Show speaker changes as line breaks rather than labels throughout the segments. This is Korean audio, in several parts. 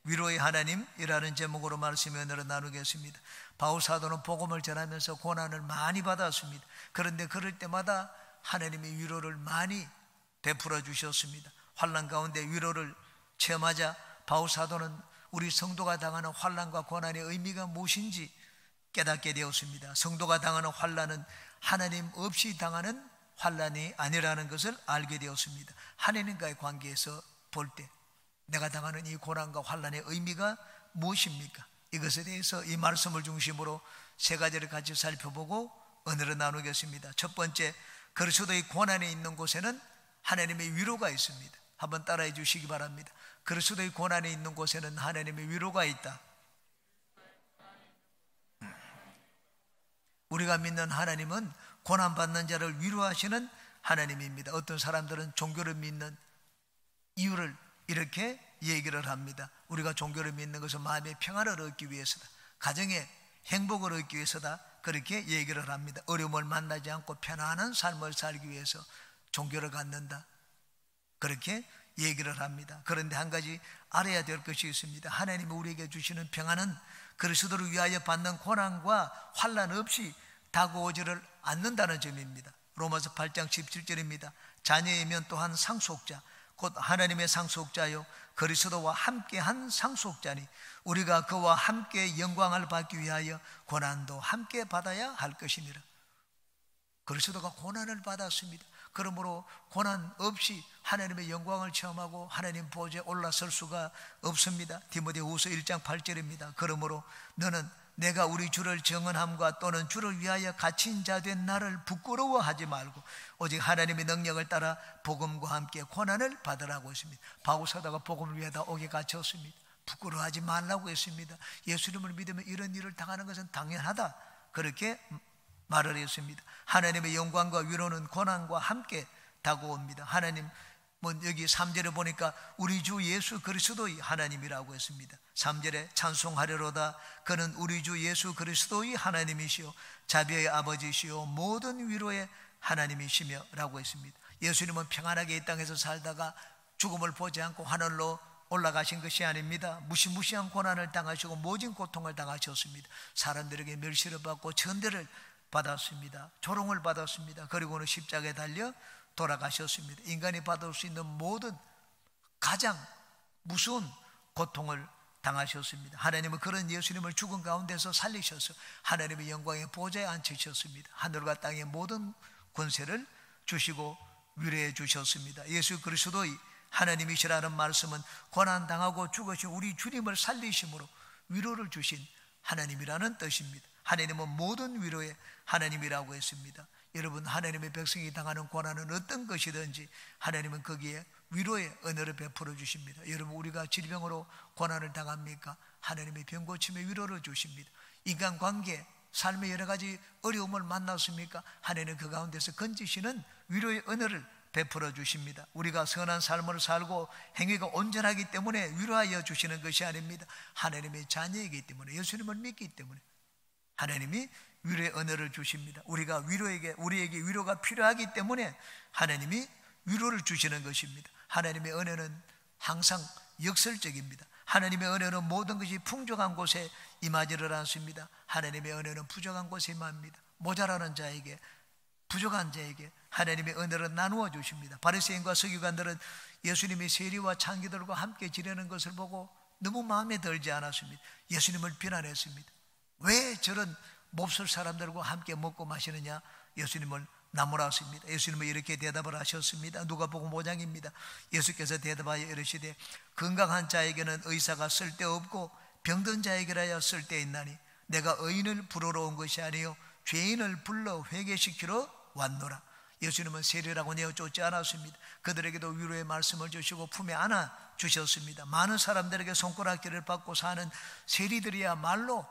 위로의 하나님이라는 제목으로 말씀을 오늘은 나누겠습니다. 바울 사도는 복음을 전하면서 고난을 많이 받았습니다. 그런데 그럴 때마다 하나님의 위로를 많이 베풀어 주셨습니다. 환난 가운데 위로를 체험하자 바울 사도는 우리 성도가 당하는 환난과 고난의 의미가 무엇인지 깨닫게 되었습니다. 성도가 당하는 환난은 하나님 없이 당하는 환난이 아니라는 것을 알게 되었습니다. 하나님과의 관계에서 볼 때 내가 당하는 이 고난과 환난의 의미가 무엇입니까? 이것에 대해서 이 말씀을 중심으로 세 가지를 같이 살펴보고 오늘은 나누겠습니다. 첫 번째, 그리스도의 고난이 있는 곳에는 하나님의 위로가 있습니다. 한번 따라해 주시기 바랍니다. 그리스도의 고난이 있는 곳에는 하나님의 위로가 있다. 우리가 믿는 하나님은 고난받는 자를 위로하시는 하나님입니다. 어떤 사람들은 종교를 믿는 이유를 이렇게 얘기를 합니다. 우리가 종교를 믿는 것은 마음의 평안을 얻기 위해서다, 가정의 행복을 얻기 위해서다, 그렇게 얘기를 합니다. 어려움을 만나지 않고 편안한 삶을 살기 위해서 종교를 갖는다, 그렇게 얘기를 합니다. 그런데 한 가지 알아야 될 것이 있습니다. 하나님이 우리에게 주시는 평안은 그리스도를 위하여 받는 고난과 환난 없이 다가오지를 않는다는 점입니다. 로마서 8장 17절입니다. 자녀이면 또한 상속자, 곧 하나님의 상속자요 그리스도와 함께한 상속자니 우리가 그와 함께 영광을 받기 위하여 고난도 함께 받아야 할 것이니라. 그리스도가 고난을 받았습니다. 그러므로 고난 없이 하나님의 영광을 체험하고 하나님 보좌에 올라설 수가 없습니다. 디모데후서 1장 8절입니다. 그러므로 너는 내가 우리 주를 정언함과 또는 주를 위하여 갇힌 자 된 나를 부끄러워하지 말고 오직 하나님의 능력을 따라 복음과 함께 고난을 받으라고 했습니다. 바울 사도가 복음을 위하여 옥에 갇혔습니다. 부끄러워하지 말라고 했습니다. 예수님을 믿으면 이런 일을 당하는 것은 당연하다, 그렇게 말을 했습니다. 하나님의 영광과 위로는 고난과 함께 다가옵니다. 하나님 여기 3절에 보니까 우리 주 예수 그리스도의 하나님이라고 했습니다. 3절에 찬송하려로다 그는 우리 주 예수 그리스도의 하나님이시요 자비의 아버지시요 모든 위로의 하나님이시며 라고 했습니다. 예수님은 평안하게 이 땅에서 살다가 죽음을 보지 않고 하늘로 올라가신 것이 아닙니다. 무시무시한 고난을 당하시고 모진 고통을 당하셨습니다. 사람들에게 멸시를 받고 천대를 받았습니다. 조롱을 받았습니다. 그리고는 십자가에 달려 돌아가셨습니다. 인간이 받을 수 있는 모든 가장 무서운 고통을 당하셨습니다. 하나님은 그런 예수님을 죽은 가운데서 살리셔서 하나님의 영광의 보좌에 앉히셨습니다. 하늘과 땅의 모든 권세를 주시고 위로해 주셨습니다. 예수 그리스도의 하나님이시라는 말씀은 고난당하고 죽으신 우리 주님을 살리심으로 위로를 주신 하나님이라는 뜻입니다. 하나님은 모든 위로의 하나님이라고 했습니다. 여러분, 하나님의 백성이 당하는 고난은 어떤 것이든지 하나님은 거기에 위로의 은혜를 베풀어 주십니다. 여러분, 우리가 질병으로 고난을 당합니까? 하나님의 병고침의 위로를 주십니다. 인간관계, 삶의 여러 가지 어려움을 만났습니까? 하나님은 그 가운데서 건지시는 위로의 은혜를 베풀어 주십니다. 우리가 선한 삶을 살고 행위가 온전하기 때문에 위로하여 주시는 것이 아닙니다. 하나님의 자녀이기 때문에, 예수님을 믿기 때문에 하나님이 위로의 은혜를 주십니다. 우리에게 위로가 필요하기 때문에 하나님이 위로를 주시는 것입니다. 하나님의 은혜는 항상 역설적입니다. 하나님의 은혜는 모든 것이 풍족한 곳에 임하지를 않습니다. 하나님의 은혜는 부족한 곳에 임합니다. 모자라는 자에게, 부족한 자에게 하나님의 은혜를 나누어 주십니다. 바리새인과 서기관들은 예수님이 세리와 창기들과 함께 지내는 것을 보고 너무 마음에 들지 않았습니다. 예수님을 비난했습니다. 왜 저런 몹쓸 사람들과 함께 먹고 마시느냐? 예수님을 나무랐습니다. 예수님은 이렇게 대답을 하셨습니다. 누가복음 5장입니다. 예수께서 대답하여 이르시되 건강한 자에게는 의사가 쓸데없고 병든 자에게라야 쓸데있나니 내가 의인을 부르러 온 것이 아니요 죄인을 불러 회개시키러 왔노라. 예수님은 세리라고 내어쫓지 않았습니다. 그들에게도 위로의 말씀을 주시고 품에 안아 주셨습니다. 많은 사람들에게 손가락질을 받고 사는 세리들이야말로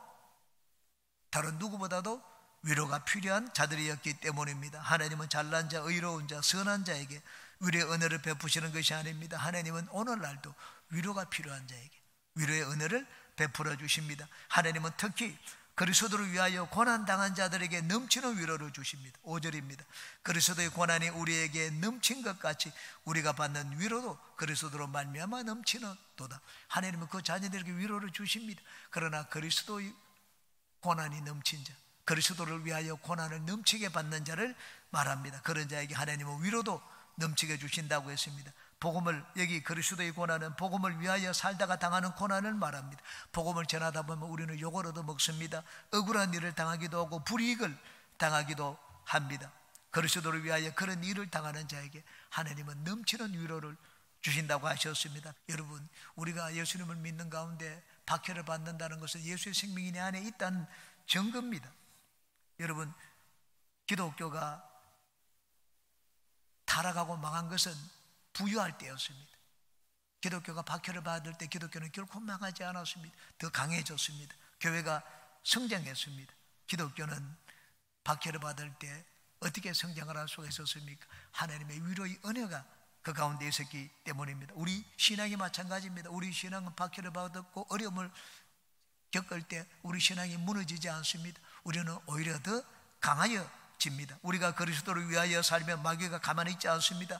다른 누구보다도 위로가 필요한 자들이었기 때문입니다. 하나님은 잘난 자, 의로운 자, 선한 자에게 위로의 은혜를 베푸시는 것이 아닙니다. 하나님은 오늘날도 위로가 필요한 자에게, 위로의 은혜를 베풀어 주십니다. 하나님은 특히 그리스도를 위하여 고난당한 자들에게 넘치는 위로를 주십니다. 5절입니다. 그리스도의 고난이 우리에게 넘친 것 같이 우리가 받는 위로도 그리스도로 말미암아 넘치는도다. 하나님은 그 자녀들에게 위로를 주십니다. 그러나 그리스도의 고난이 넘친 자, 그리스도를 위하여 고난을 넘치게 받는 자를 말합니다. 그런 자에게 하나님은 위로도 넘치게 주신다고 했습니다. 복음을, 여기 그리스도의 고난은 복음을 위하여 살다가 당하는 고난을 말합니다. 복음을 전하다 보면 우리는 욕을 얻어먹습니다. 억울한 일을 당하기도 하고 불이익을 당하기도 합니다. 그리스도를 위하여 그런 일을 당하는 자에게 하나님은 넘치는 위로를 주신다고 하셨습니다. 여러분, 우리가 예수님을 믿는 가운데 박해를 받는다는 것은 예수의 생명이 내 안에 있다는 증거입니다. 여러분, 기독교가 타락하고 망한 것은 부유할 때였습니다. 기독교가 박해를 받을 때 기독교는 결코 망하지 않았습니다. 더 강해졌습니다. 교회가 성장했습니다. 기독교는 박해를 받을 때 어떻게 성장을 할 수가 있었습니까? 하나님의 위로의 은혜가 그 가운데 있었기 때문입니다. 우리 신앙이 마찬가지입니다. 우리 신앙은 박해를 받았고 어려움을 겪을 때 우리 신앙이 무너지지 않습니다. 우리는 오히려 더 강하여집니다. 우리가 그리스도를 위하여 살면 마귀가 가만히 있지 않습니다.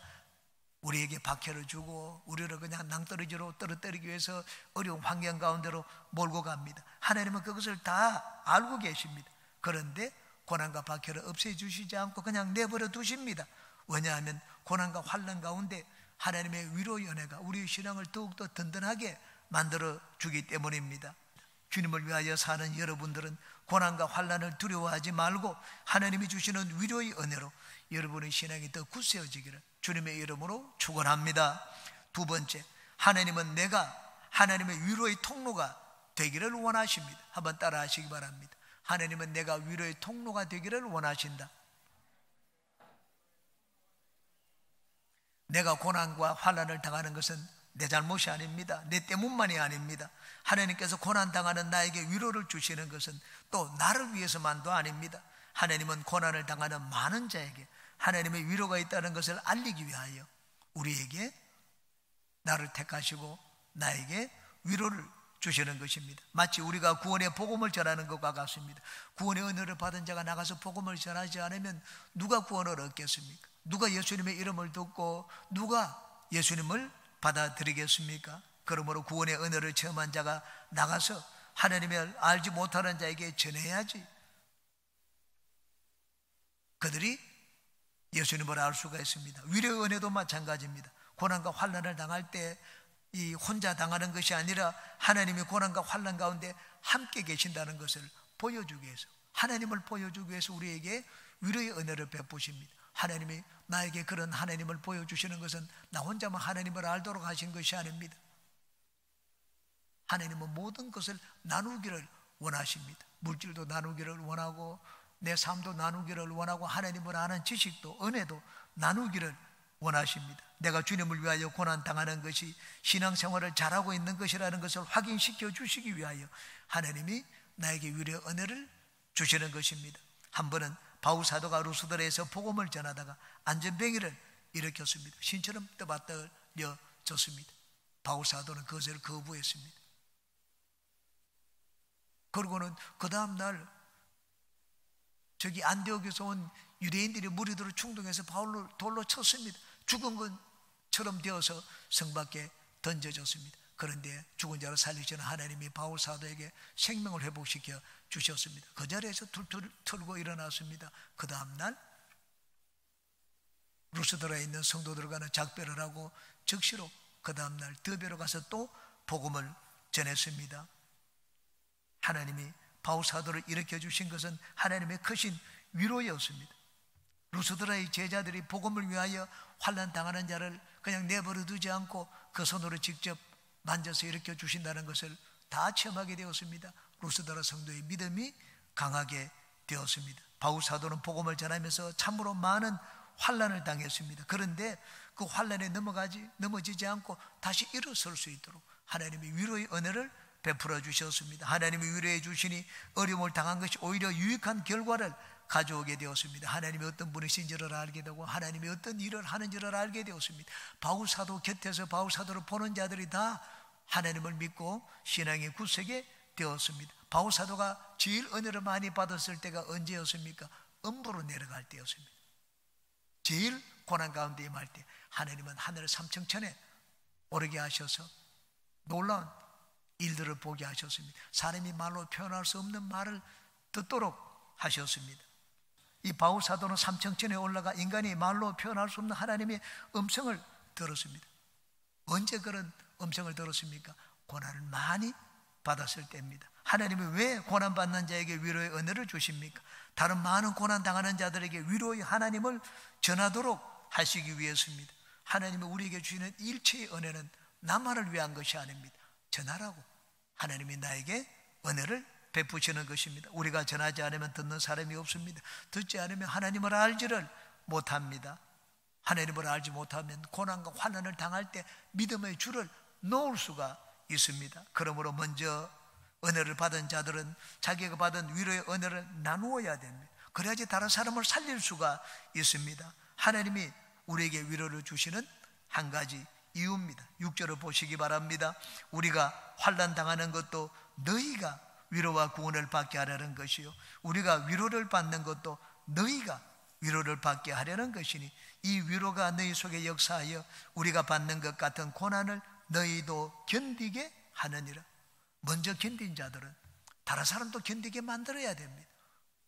우리에게 박해를 주고 우리를 그냥 낭떠러지로 떨어뜨리기 위해서 어려운 환경 가운데로 몰고 갑니다. 하나님은 그것을 다 알고 계십니다. 그런데 고난과 박해를 없애주시지 않고 그냥 내버려 두십니다. 왜냐하면 고난과 환난 가운데 하나님의 위로의 은혜가 우리의 신앙을 더욱더 든든하게 만들어 주기 때문입니다. 주님을 위하여 사는 여러분들은 고난과 환난을 두려워하지 말고 하나님이 주시는 위로의 은혜로 여러분의 신앙이 더 굳세어지기를 주님의 이름으로 축원합니다. 두 번째, 하나님은 내가 하나님의 위로의 통로가 되기를 원하십니다. 한번 따라 하시기 바랍니다. 하나님은 내가 위로의 통로가 되기를 원하신다. 내가 고난과 환난을 당하는 것은 내 잘못이 아닙니다. 내 때문만이 아닙니다. 하나님께서 고난당하는 나에게 위로를 주시는 것은 또 나를 위해서만도 아닙니다. 하나님은 고난을 당하는 많은 자에게 하나님의 위로가 있다는 것을 알리기 위하여 우리에게 나를 택하시고 나에게 위로를 주시는 것입니다. 마치 우리가 구원의 복음을 전하는 것과 같습니다. 구원의 은혜를 받은 자가 나가서 복음을 전하지 않으면 누가 구원을 얻겠습니까? 누가 예수님의 이름을 듣고 누가 예수님을 받아들이겠습니까? 그러므로 구원의 은혜를 체험한 자가 나가서 하나님을 알지 못하는 자에게 전해야지 그들이 예수님을 알 수가 있습니다. 위로의 은혜도 마찬가지입니다. 고난과 환난을 당할 때 이 혼자 당하는 것이 아니라 하나님이 고난과 환난 가운데 함께 계신다는 것을 보여주기 위해서, 하나님을 보여주기 위해서 우리에게 위로의 은혜를 베푸십니다. 하나님이 나에게 그런 하나님을 보여주시는 것은 나 혼자만 하나님을 알도록 하신 것이 아닙니다. 하나님은 모든 것을 나누기를 원하십니다. 물질도 나누기를 원하고 내 삶도 나누기를 원하고 하나님을 아는 지식도 은혜도 나누기를 원하십니다. 내가 주님을 위하여 고난당하는 것이 신앙생활을 잘하고 있는 것이라는 것을 확인시켜 주시기 위하여 하나님이 나에게 위로의 은혜를 주시는 것입니다. 한 번은 바울 사도가 루스드라에서 복음을 전하다가 안전병이를 일으켰습니다. 신처럼 떠받들려졌습니다. 바울 사도는 그것을 거부했습니다. 그리고는 그 다음날 저기 안디옥에서 온 유대인들이 무리들을 충동해서 바울을 돌로 쳤습니다. 죽은 것처럼 되어서 성 밖에 던져졌습니다. 그런데 죽은 자를 살리시는 하나님이 바울 사도에게 생명을 회복시켜 주셨습니다. 그 자리에서 툴툴 털고 일어났습니다. 그 다음날 루스드라에 있는 성도들과는 작별을 하고 즉시로 그 다음날 더베로 가서 또 복음을 전했습니다. 하나님이 바울 사도를 일으켜 주신 것은 하나님의 크신 위로였습니다. 루스드라의 제자들이 복음을 위하여 환난 당하는 자를 그냥 내버려 두지 않고 그 손으로 직접 만져서 일으켜 주신다는 것을 다 체험하게 되었습니다. 루스드라 성도의 믿음이 강하게 되었습니다. 바울 사도는 복음을 전하면서 참으로 많은 환난을 당했습니다. 그런데 그 환난에 넘어지지 않고 다시 일어설 수 있도록 하나님이 위로의 은혜를 베풀어 주셨습니다. 하나님이 위로해 주시니 어려움을 당한 것이 오히려 유익한 결과를 가져오게 되었습니다. 하나님이 어떤 분이신지를 알게 되고 하나님이 어떤 일을 하는지를 알게 되었습니다. 바울 사도 곁에서 바울 사도를 보는 자들이 다 하나님을 믿고 신앙의 구석에 되었습니다. 바울 사도가 제일 은혜를 많이 받았을 때가 언제였습니까? 음부로 내려갈 때였습니다. 제일 고난 가운데 임할 때 하나님은 하늘 삼층천에 오르게 하셔서 놀라운 일들을 보게 하셨습니다. 사람이 말로 표현할 수 없는 말을 듣도록 하셨습니다. 이 바울 사도는 삼층천에 올라가 인간이 말로 표현할 수 없는 하나님의 음성을 들었습니다. 언제 그런 음성을 들었습니까? 고난을 많이 받았을 때입니다. 하나님이 왜 고난받는 자에게 위로의 은혜를 주십니까? 다른 많은 고난 당하는 자들에게 위로의 하나님을 전하도록 하시기 위해서입니다. 하나님이 우리에게 주시는 일체의 은혜는 나만을 위한 것이 아닙니다. 전하라고 하나님이 나에게 은혜를 베푸시는 것입니다. 우리가 전하지 않으면 듣는 사람이 없습니다. 듣지 않으면 하나님을 알지를 못합니다. 하나님을 알지 못하면 고난과 환난을 당할 때 믿음의 줄을 놓을 수가 있습니다. 그러므로 먼저 은혜를 받은 자들은 자기가 받은 위로의 은혜를 나누어야 됩니다. 그래야지 다른 사람을 살릴 수가 있습니다. 하나님이 우리에게 위로를 주시는 한 가지 이유입니다. 6절을 보시기 바랍니다. 우리가 환난 당하는 것도 너희가 위로와 구원을 받게 하려는 것이요, 우리가 위로를 받는 것도 너희가 위로를 받게 하려는 것이니 이 위로가 너희 속에 역사하여 우리가 받는 것 같은 고난을 너희도 견디게 하느니라. 먼저 견딘 자들은 다른 사람도 견디게 만들어야 됩니다.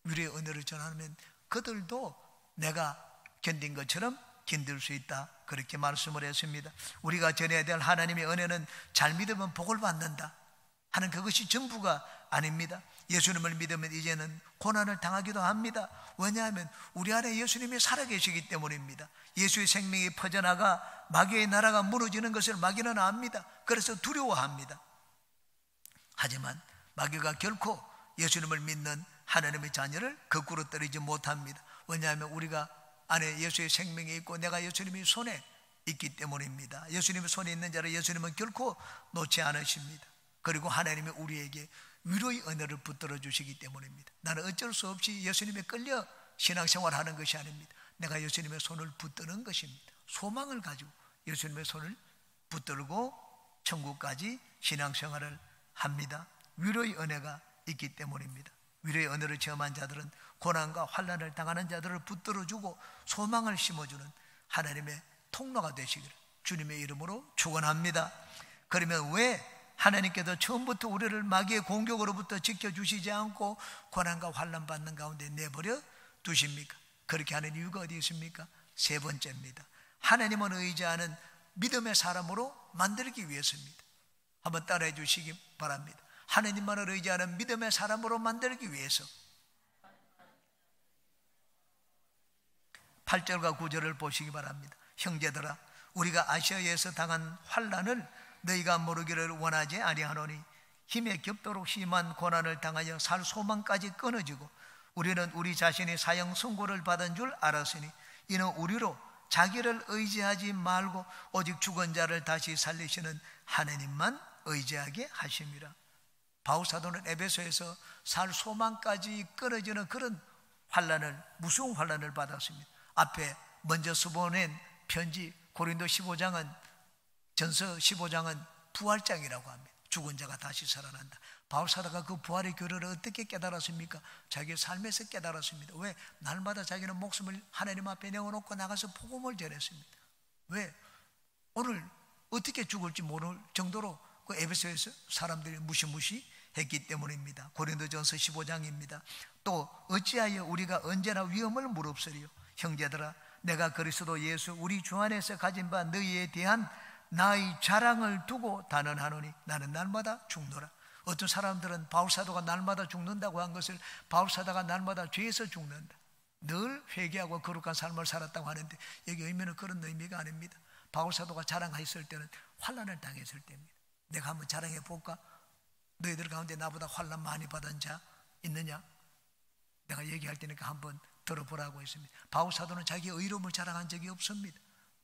위로의 은혜를 전하면 그들도 내가 견딘 것처럼 견딜 수 있다, 그렇게 말씀을 했습니다. 우리가 전해야 될 하나님의 은혜는 잘 믿으면 복을 받는다 하는 그것이 전부가 아닙니다. 예수님을 믿으면 이제는 고난을 당하기도 합니다. 왜냐하면 우리 안에 예수님이 살아계시기 때문입니다. 예수의 생명이 퍼져나가 마귀의 나라가 무너지는 것을 마귀는 압니다. 그래서 두려워합니다. 하지만 마귀가 결코 예수님을 믿는 하나님의 자녀를 거꾸로 떨어지지 못합니다. 왜냐하면 우리가 안에 예수의 생명이 있고 내가 예수님의 손에 있기 때문입니다. 예수님의 손에 있는 자를 예수님은 결코 놓지 않으십니다. 그리고 하나님이 우리에게 위로의 은혜를 붙들어 주시기 때문입니다. 나는 어쩔 수 없이 예수님에 끌려 신앙생활하는 것이 아닙니다. 내가 예수님의 손을 붙드는 것입니다. 소망을 가지고 예수님의 손을 붙들고 천국까지 신앙생활을 합니다. 위로의 은혜가 있기 때문입니다. 위로의 은혜를 체험한 자들은 고난과 환난을 당하는 자들을 붙들어주고 소망을 심어주는 하나님의 통로가 되시기를 주님의 이름으로 축원합니다. 그러면 왜 하나님께서 처음부터 우리를 마귀의 공격으로부터 지켜주시지 않고 고난과 환난 받는 가운데 내버려 두십니까? 그렇게 하는 이유가 어디 있습니까? 세 번째입니다. 하나님은 의지하는 믿음의 사람으로 만들기 위해서입니다. 한번 따라해 주시기 바랍니다. 하나님만을 의지하는 믿음의 사람으로 만들기 위해서. 8절과 9절을 보시기 바랍니다. 형제들아, 우리가 아시아에서 당한 환난을 너희가 모르기를 원하지 아니하노니 힘에 겹도록 심한 고난을 당하여 살 소망까지 끊어지고 우리는 우리 자신이 사형 선고를 받은 줄 알았으니 이는 우리로 자기를 의지하지 말고 오직 죽은 자를 다시 살리시는 하나님만 의지하게 하심이라. 바울 사도는 에베소에서 살 소망까지 끊어지는 그런 환난을, 무서운 환난을 받았습니다. 앞에 먼저 써보낸 편지 고린도 15장은, 전서 15장은 부활장이라고 합니다. 죽은 자가 다시 살아난다. 바울 사도가 그 부활의 교리를 어떻게 깨달았습니까? 자기의 삶에서 깨달았습니다. 왜? 날마다 자기는 목숨을 하나님 앞에 내어놓고 나가서 복음을 전했습니다. 왜? 오늘 어떻게 죽을지 모를 정도로 그 에베소에서 사람들이 무시무시했기 때문입니다. 고린도전서 15장입니다. 또 어찌하여 우리가 언제나 위험을 무릅쓰리요? 형제들아, 내가 그리스도 예수 우리 주 안에서 가진 바 너희에 대한 나의 자랑을 두고 단언하노니 나는 날마다 죽노라. 어떤 사람들은 바울사도가 날마다 죽는다고 한 것을 바울사도가 날마다 죄에서 죽는다, 늘 회개하고 거룩한 삶을 살았다고 하는데 여기 의미는 그런 의미가 아닙니다. 바울사도가 자랑했을 때는 환난을 당했을 때입니다. 내가 한번 자랑해 볼까? 너희들 가운데 나보다 환난 많이 받은 자 있느냐? 내가 얘기할 테니까 한번 들어보라고 했습니다. 바울사도는 자기의 의로움을 자랑한 적이 없습니다.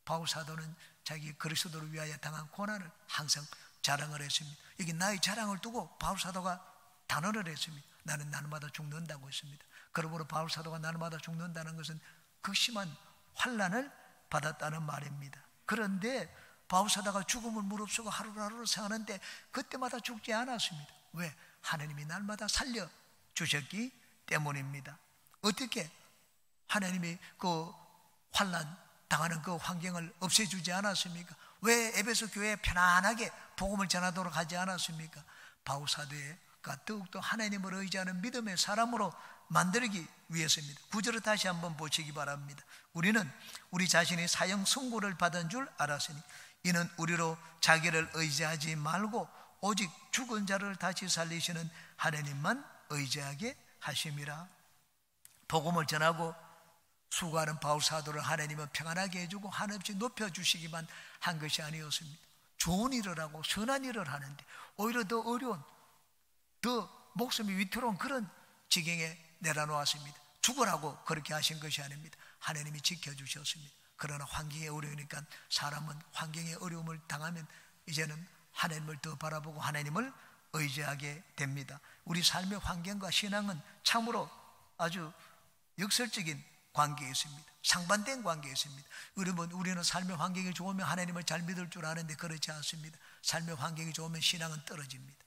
바울사도는 자기 그리스도를 위하여 당한 고난을 항상 자랑을 했습니다. 여기 나의 자랑을 두고 바울사도가 단언을 했습니다. 나는 날마다 죽는다고 했습니다. 그러므로 바울사도가 날마다 죽는다는 것은 극심한 환난을 받았다는 말입니다. 그런데 바울사다가 죽음을 무릅쓰고 하루하루 사는데 그때마다 죽지 않았습니다. 왜? 하나님이 날마다 살려주셨기 때문입니다. 어떻게 하나님이 그 환난 당하는 그 환경을 없애주지 않았습니까? 왜 에베소 교회에 편안하게 복음을 전하도록 하지 않았습니까? 바울사도가 더욱더 하나님을 의지하는 믿음의 사람으로 만들기 위해서입니다. 9절을 다시 한번 보시기 바랍니다. 우리는 우리 자신이 사형 선고를 받은 줄 알았으니 이는 우리로 자기를 의지하지 말고 오직 죽은 자를 다시 살리시는 하나님만 의지하게 하심이라. 복음을 전하고 수고하는 바울사도를 하나님은 평안하게 해주고 한없이 높여주시기만 한 것이 아니었습니다. 좋은 일을 하고 선한 일을 하는데 오히려 더 어려운, 더 목숨이 위태로운 그런 지경에 내려놓았습니다. 죽으라고 그렇게 하신 것이 아닙니다. 하나님이 지켜주셨습니다. 그러나 환경이 어려우니까 사람은 환경의 어려움을 당하면 이제는 하나님을 더 바라보고 하나님을 의지하게 됩니다. 우리 삶의 환경과 신앙은 참으로 아주 역설적인 관계에 있습니다. 상반된 관계에 있습니다. 우리는 삶의 환경이 좋으면 하나님을 잘 믿을 줄 아는데 그렇지 않습니다. 삶의 환경이 좋으면 신앙은 떨어집니다.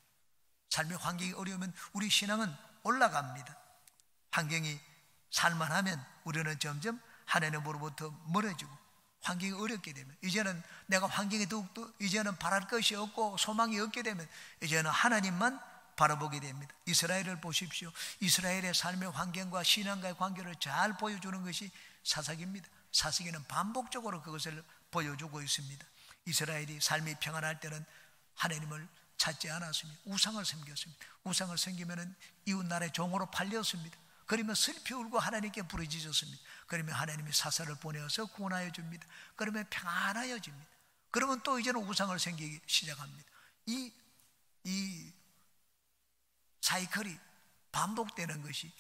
삶의 환경이 어려우면 우리 신앙은 올라갑니다. 환경이 살만하면 우리는 점점 하나님으로부터 멀어지고, 환경이 어렵게 되면 이제는 내가 환경에 더욱더 이제는 바랄 것이 없고 소망이 없게 되면 이제는 하나님만 바라보게 됩니다. 이스라엘을 보십시오. 이스라엘의 삶의 환경과 신앙과의 관계를 잘 보여주는 것이 사사기입니다. 사사기는 반복적으로 그것을 보여주고 있습니다. 이스라엘이 삶이 평안할 때는 하나님을 찾지 않았습니다. 우상을 섬겼습니다. 우상을 섬기면 이웃나라의 종으로 팔렸습니다. 그러면 슬피 울고 하나님께 부르짖었습니다. 그러면 하나님이 사사를 보내어서 구원하여 줍니다. 그러면 평안하여집니다. 그러면 또 이제는 우상을 섬기기 시작합니다. 이 사이클이 반복되는 것이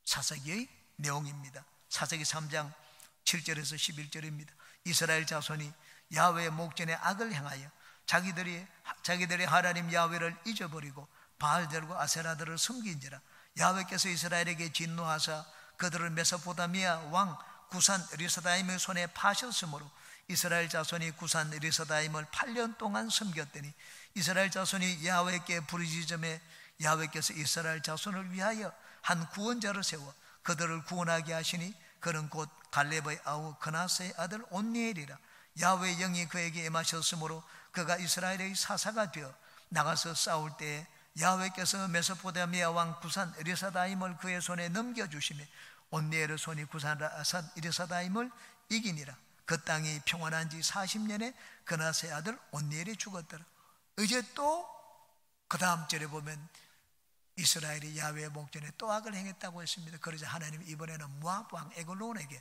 사사기의 내용입니다. 사사기 3장 7절에서 11절입니다. 이스라엘 자손이 야훼의 목전에 악을 행하여 자기들의 하나님 야훼를 잊어버리고 바알들과 아세라들을 섬긴지라. 야훼께서 이스라엘에게 진노하사 그들을 메소포타미아 왕 구산 리사다임의 손에 파셨으므로 이스라엘 자손이 구산 리사다임을 8년 동안 섬겼더니 이스라엘 자손이 야훼께 부르짖음에 야훼께서 이스라엘 자손을 위하여 한 구원자를 세워 그들을 구원하게 하시니 그는 곧 갈렙의 아우 그나스의 아들 온니엘이라. 야훼의 영이 그에게 임하셨으므로 그가 이스라엘의 사사가 되어 나가서 싸울 때에 야훼께서 메소포타미아 왕 구산 리사다임을 그의 손에 넘겨주시매 온니엘의 손이 구산 리사다임을 이기니라. 그 땅이 평안한 지 40년에 그나스의 아들 온니엘이 죽었더라. 이제 또 그 다음 절에 보면 이스라엘이 야훼의 목전에 또 악을 행했다고 했습니다. 그러자 하나님이 이번에는 모압 왕 에글론에게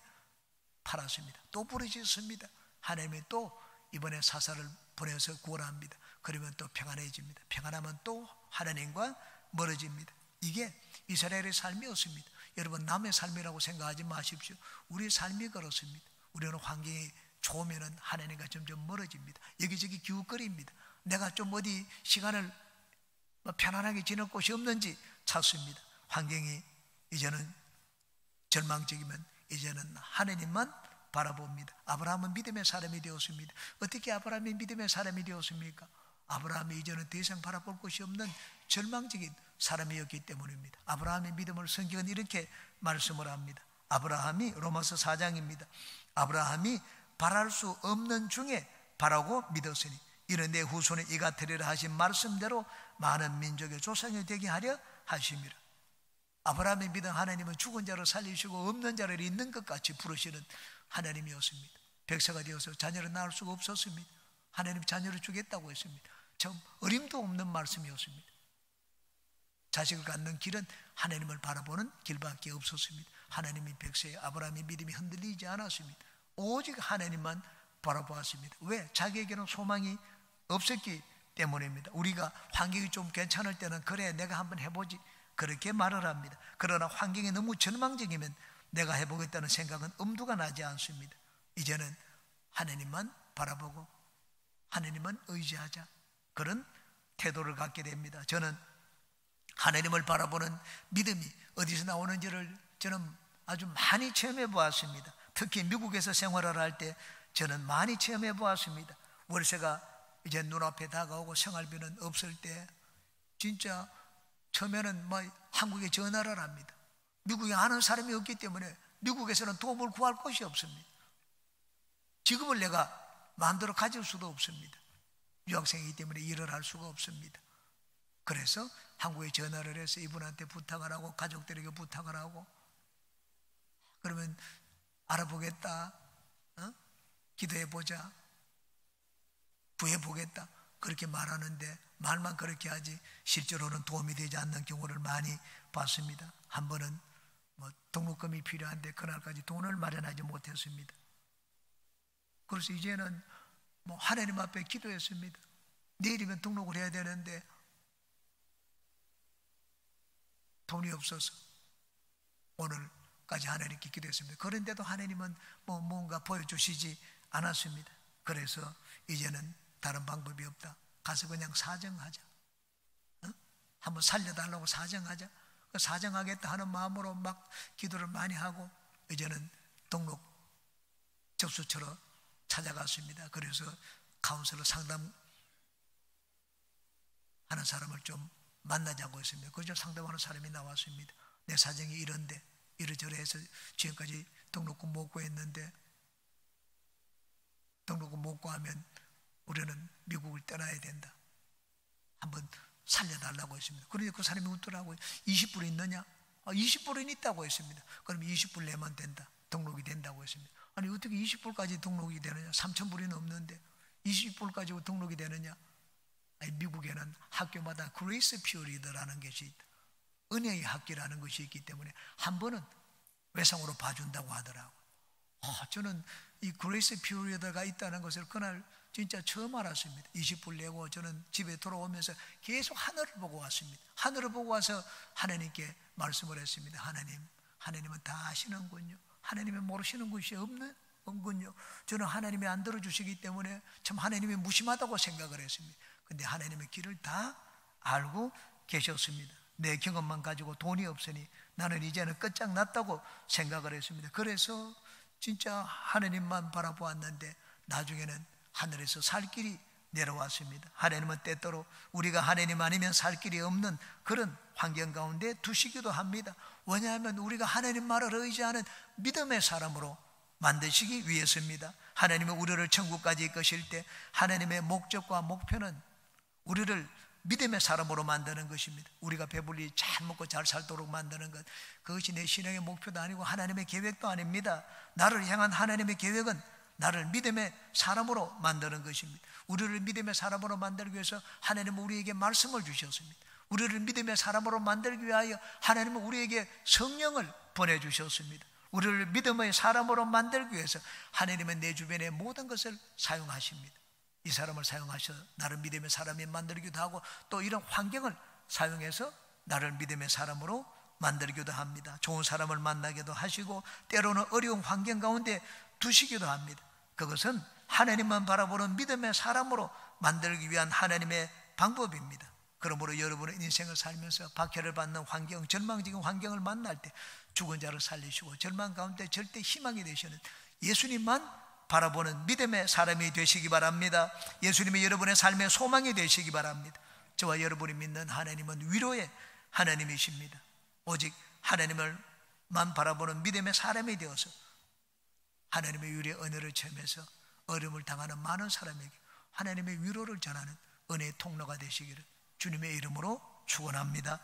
팔았습니다. 또 부르짖습니다. 하나님이 또 이번에 사사를 보내서 구원합니다. 그러면 또 평안해집니다. 평안하면 또 하나님과 멀어집니다. 이게 이스라엘의 삶이었습니다. 여러분, 남의 삶이라고 생각하지 마십시오. 우리의 삶이 그렇습니다. 우리는 환경이 좋으면 하나님과 점점 멀어집니다. 여기저기 기웃거립니다. 내가 좀 어디 시간을 편안하게 지낼 곳이 없는지 찾습니다. 환경이 이제는 절망적이면 이제는 하나님만 바라봅니다. 아브라함은 믿음의 사람이 되었습니다. 어떻게 아브라함이 믿음의 사람이 되었습니까? 아브라함이 이제는 더 이상 바라볼 것이 없는 절망적인 사람이었기 때문입니다. 아브라함의 믿음을 성경은 이렇게 말씀을 합니다. 아브라함이 로마서 4장입니다. 아브라함이 바랄 수 없는 중에 바라고 믿었으니 이는 내 후손이 이가 되리라 하신 말씀대로 많은 민족의 조상이 되게 하려 하심이라. 아브라함의 믿은 하나님은 죽은 자를 살리시고 없는 자를 있는 것 같이 부르시는 하나님이었습니다. 백세가 되어서 자녀를 낳을 수가 없었습니다. 하나님 자녀를 주겠다고 했습니다. 참 어림도 없는 말씀이었습니다. 자식을 갖는 길은 하나님을 바라보는 길밖에 없었습니다. 하나님이 백세에 아브라함의 믿음이 흔들리지 않았습니다. 오직 하나님만 바라보았습니다. 왜? 자기에게는 소망이 없었기 때문입니다. 우리가 환경이 좀 괜찮을 때는 그래 내가 한번 해보지 그렇게 말을 합니다. 그러나 환경이 너무 절망적이면 내가 해보겠다는 생각은 엄두가 나지 않습니다. 이제는 하나님만 바라보고 하나님만 의지하자, 그런 태도를 갖게 됩니다. 저는 하나님을 바라보는 믿음이 어디서 나오는지를 저는 아주 많이 체험해 보았습니다. 특히 미국에서 생활을 할 때 저는 많이 체험해 보았습니다. 월세가 이제 눈앞에 다가오고 생활비는 없을 때 진짜 처음에는 뭐 한국에 전화를 합니다. 미국에 아는 사람이 없기 때문에 미국에서는 도움을 구할 곳이 없습니다. 지금을 내가 마음대로 가질 수도 없습니다. 유학생이기 때문에 일을 할 수가 없습니다. 그래서 한국에 전화를 해서 이분한테 부탁을 하고 가족들에게 부탁을 하고 그러면 알아보겠다, 기도해보자, 구해보겠다 그렇게 말하는데 말만 그렇게 하지 실제로는 도움이 되지 않는 경우를 많이 봤습니다. 한 번은 뭐 등록금이 필요한데 그날까지 돈을 마련하지 못했습니다. 그래서 이제는 뭐 하나님 앞에 기도했습니다. 내일이면 등록을 해야 되는데 돈이 없어서 오늘까지 하나님께 기도했습니다. 그런데도 하나님은 뭐 뭔가 보여주시지 않았습니다. 그래서 이제는 다른 방법이 없다. 가서 그냥 사정하자. 한번 살려달라고 사정하자. 사정하겠다 하는 마음으로 막 기도를 많이 하고 이제는 등록 접수처로 찾아갔습니다. 그래서 카운슬러 상담하는 사람을 좀 만나자고 했습니다. 그저 상담하는 사람이 나왔습니다. 내 사정이 이런데 이러저러 해서 지금까지 등록금 못 구했는데 등록금 못 구하면 우리는 미국을 떠나야 된다. 한번 살려달라고 했습니다. 그런데 그 사람이 웃더라고요. 20불 있느냐? 20불은 있다고 했습니다. 그럼 20불 내면 된다. 등록이 된다고 했습니다. 아니 어떻게 20불까지 등록이 되느냐? 3,000불이 넘는데 20불까지 등록이 되느냐? 아니, 미국에는 학교마다 그레이스 피어리드라는 것이 있다. 은혜의 학기라는 것이 있기 때문에 한 번은 외상으로 봐준다고 하더라고요. 저는 이 그레이스 피어리드가 있다는 것을 그날 진짜 처음 알았습니다. 20불 내고 저는 집에 돌아오면서 계속 하늘을 보고 왔습니다. 하늘을 보고 와서 하나님께 말씀을 했습니다. 하나님은 다 아시는군요. 하나님은 모르시는 것이 없는군요. 저는 하나님이 안 들어주시기 때문에 참 하나님이 무심하다고 생각을 했습니다. 근데 하나님의 길을 다 알고 계셨습니다. 내 경험만 가지고 돈이 없으니 나는 이제는 끝장났다고 생각을 했습니다. 그래서 진짜 하나님만 바라보았는데 나중에는 하늘에서 살 길이 내려왔습니다. 하나님은 때때로 우리가 하나님 아니면 살 길이 없는 그런 환경 가운데 두시기도 합니다. 왜냐하면 우리가 하나님 말을 의지하는 믿음의 사람으로 만드시기 위해서입니다. 하나님은 우리를 천국까지 이끄실 때 하나님의 목적과 목표는 우리를 믿음의 사람으로 만드는 것입니다. 우리가 배불리 잘 먹고 잘 살도록 만드는 것, 그것이 내 신앙의 목표도 아니고 하나님의 계획도 아닙니다. 나를 향한 하나님의 계획은 나를 믿음의 사람으로 만드는 것입니다. 우리를 믿음의 사람으로 만들기 위해서 하나님은 우리에게 말씀을 주셨습니다. 우리를 믿음의 사람으로 만들기 위하여 하나님은 우리에게 성령을 보내주셨습니다. 우리를 믿음의 사람으로 만들기 위해서 하나님은 내 주변의 모든 것을 사용하십니다. 이 사람을 사용하셔 나를 믿음의 사람이 만들기도 하고 또 이런 환경을 사용해서 나를 믿음의 사람으로 만들기도 합니다. 좋은 사람을 만나기도 하시고 때로는 어려운 환경 가운데 두시기도 합니다. 그것은 하나님만 바라보는 믿음의 사람으로 만들기 위한 하나님의 방법입니다. 그러므로 여러분의 인생을 살면서 박해를 받는 환경, 절망적인 환경을 만날 때 죽은 자를 살리시고 절망 가운데 절대 희망이 되시는 예수님만 바라보는 믿음의 사람이 되시기 바랍니다. 예수님이 여러분의 삶의 소망이 되시기 바랍니다. 저와 여러분이 믿는 하나님은 위로의 하나님이십니다. 오직 하나님을만 바라보는 믿음의 사람이 되어서 하나님의 위로의 은혜를 체험해서 어려움을 당하는 많은 사람에게 하나님의 위로를 전하는 은혜의 통로가 되시기를 주님의 이름으로 축원합니다.